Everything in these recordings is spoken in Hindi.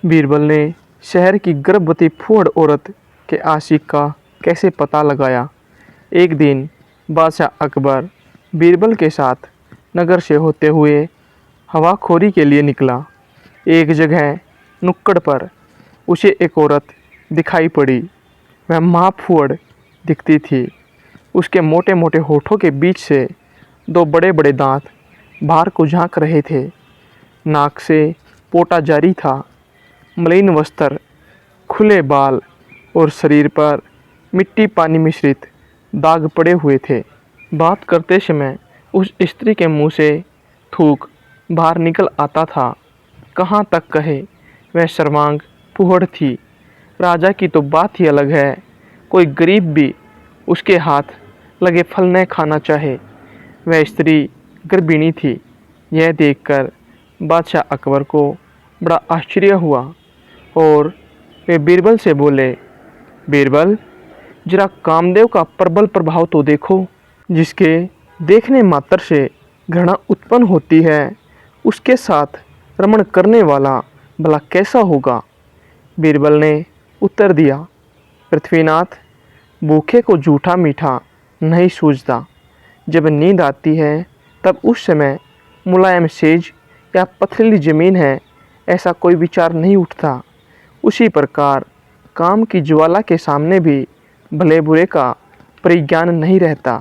बीरबल ने शहर की गर्भवती फूहड़ औरत के आशिक का कैसे पता लगाया। एक दिन बादशाह अकबर बीरबल के साथ नगर से होते हुए हवाखोरी के लिए निकला। एक जगह नुक्कड़ पर उसे एक औरत दिखाई पड़ी। वह माँ फूहड़ दिखती थी। उसके मोटे मोटे होठों के बीच से दो बड़े बड़े दांत बाहर को झांक रहे थे। नाक से पोटा जारी था। मलिन वस्त्र, खुले बाल और शरीर पर मिट्टी पानी मिश्रित दाग पड़े हुए थे। बात करते समय उस स्त्री के मुंह से थूक बाहर निकल आता था। कहाँ तक कहे, वह सर्वांग फूहड़ थी। राजा की तो बात ही अलग है। कोई गरीब भी उसके हाथ लगे फल न खाना चाहे। वह स्त्री गर्भिणी थी। यह देखकर बादशाह अकबर को बड़ा आश्चर्य हुआ और वे बीरबल से बोले, बीरबल, जरा कामदेव का प्रबल प्रभाव तो देखो। जिसके देखने मात्र से घृणा उत्पन्न होती है, उसके साथ रमण करने वाला भला कैसा होगा। बीरबल ने उत्तर दिया, पृथ्वीनाथ, भूखे को जूठा मीठा नहीं सूझता। जब नींद आती है तब उस समय मुलायम सेज या पथरीली जमीन है, ऐसा कोई विचार नहीं उठता। उसी प्रकार काम की ज्वाला के सामने भी भले बुरे का परिज्ञान नहीं रहता।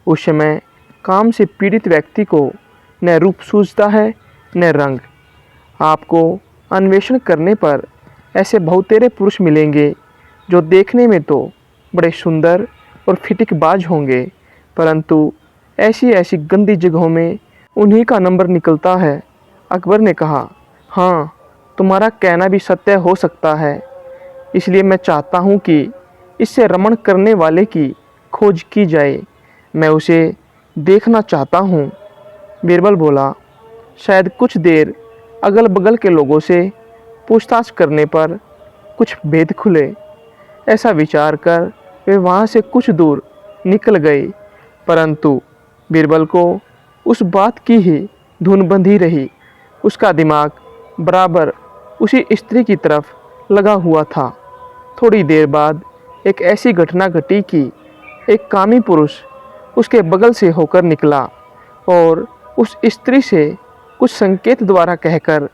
उस समय काम से पीड़ित व्यक्ति को न रूप सूझता है न रंग। आपको अन्वेषण करने पर ऐसे बहुतेरे पुरुष मिलेंगे जो देखने में तो बड़े सुंदर और फिटिकबाज होंगे, परंतु ऐसी ऐसी गंदी जगहों में उन्हीं का नंबर निकलता है। अकबर ने कहा, हाँ, तुम्हारा कहना भी सत्य हो सकता है। इसलिए मैं चाहता हूँ कि इससे रमण करने वाले की खोज की जाए। मैं उसे देखना चाहता हूँ। बीरबल बोला, शायद कुछ देर अगल बगल के लोगों से पूछताछ करने पर कुछ भेद खुले। ऐसा विचार कर वे वहाँ से कुछ दूर निकल गए, परंतु बीरबल को उस बात की ही धुन बंधी रही। उसका दिमाग बराबर उसी स्त्री की तरफ लगा हुआ था। थोड़ी देर बाद एक ऐसी घटना घटी कि एक कामी पुरुष उसके बगल से होकर निकला और उस स्त्री से कुछ संकेत द्वारा कहकर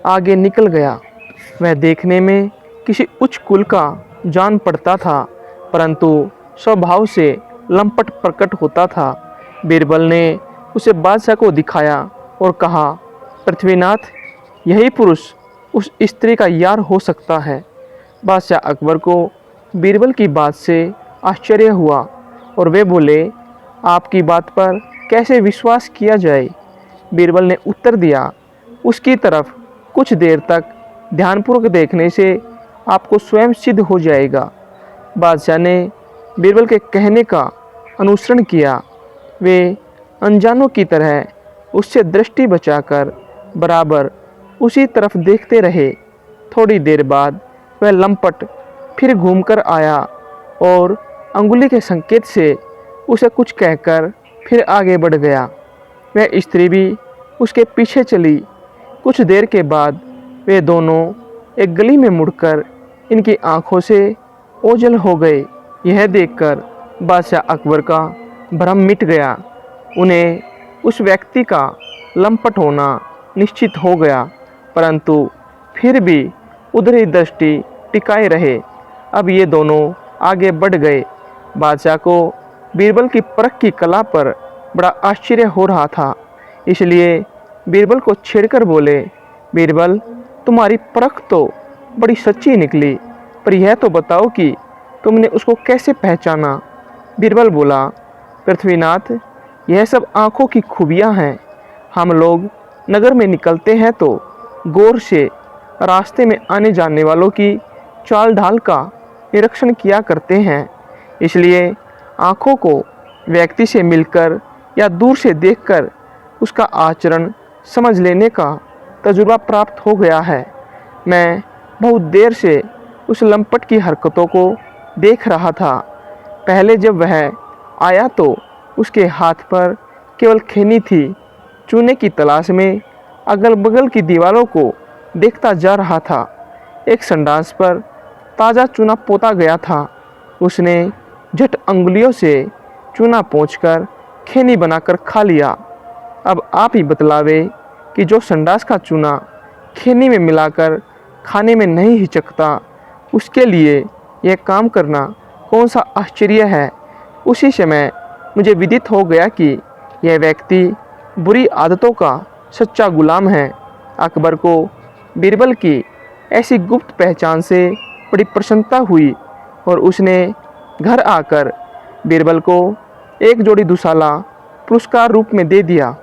आगे निकल गया। वह देखने में किसी उच्च कुल का जान पड़ता था, परंतु स्वभाव से लंपट प्रकट होता था। बीरबल ने उसे बादशाह को दिखाया और कहा, पृथ्वीनाथ, यही पुरुष उस स्त्री का यार हो सकता है। बादशाह अकबर को बीरबल की बात से आश्चर्य हुआ और वे बोले, आपकी बात पर कैसे विश्वास किया जाए। बीरबल ने उत्तर दिया, उसकी तरफ कुछ देर तक ध्यानपूर्वक देखने से आपको स्वयं सिद्ध हो जाएगा। बादशाह ने बीरबल के कहने का अनुसरण किया। वे अनजानों की तरह उससे दृष्टि बचाकर बराबर उसी तरफ देखते रहे। थोड़ी देर बाद वह लंपट फिर घूमकर आया और अंगुली के संकेत से उसे कुछ कहकर फिर आगे बढ़ गया। वह स्त्री भी उसके पीछे चली। कुछ देर के बाद वे दोनों एक गली में मुड़कर इनकी आंखों से ओझल हो गए। यह देखकर बादशाह अकबर का भ्रम मिट गया। उन्हें उस व्यक्ति का लंपट होना निश्चित हो गया, परंतु फिर भी उधर ही दृष्टि टिकाए रहे। अब ये दोनों आगे बढ़ गए। बादशाह को बीरबल की परख की कला पर बड़ा आश्चर्य हो रहा था, इसलिए बीरबल को छेड़कर बोले, बीरबल, तुम्हारी परख तो बड़ी सच्ची निकली, पर यह तो बताओ कि तुमने उसको कैसे पहचाना। बीरबल बोला, पृथ्वीनाथ, यह सब आँखों की खूबियाँ हैं। हम लोग नगर में निकलते हैं तो गौर से रास्ते में आने जाने वालों की चाल ढाल का निरीक्षण किया करते हैं, इसलिए आँखों को व्यक्ति से मिलकर या दूर से देखकर उसका आचरण समझ लेने का तजुर्बा प्राप्त हो गया है। मैं बहुत देर से उस लंपट की हरकतों को देख रहा था। पहले जब वह आया तो उसके हाथ पर केवल खैनी थी। चूने की तलाश में अगल बगल की दीवारों को देखता जा रहा था। एक संडास पर ताज़ा चूना पोता गया था। उसने झट अंगुलियों से चूना पोंछकर खैनी बनाकर खा लिया। अब आप ही बतलावे कि जो संडास का चूना खैनी में मिलाकर खाने में नहीं हिचकता, उसके लिए यह काम करना कौन सा आश्चर्य है। उसी समय मुझे विदित हो गया कि यह व्यक्ति बुरी आदतों का सच्चा गुलाम है। अकबर को बीरबल की ऐसी गुप्त पहचान से बड़ी प्रसन्नता हुई और उसने घर आकर बीरबल को एक जोड़ी दुशाला पुरस्कार रूप में दे दिया।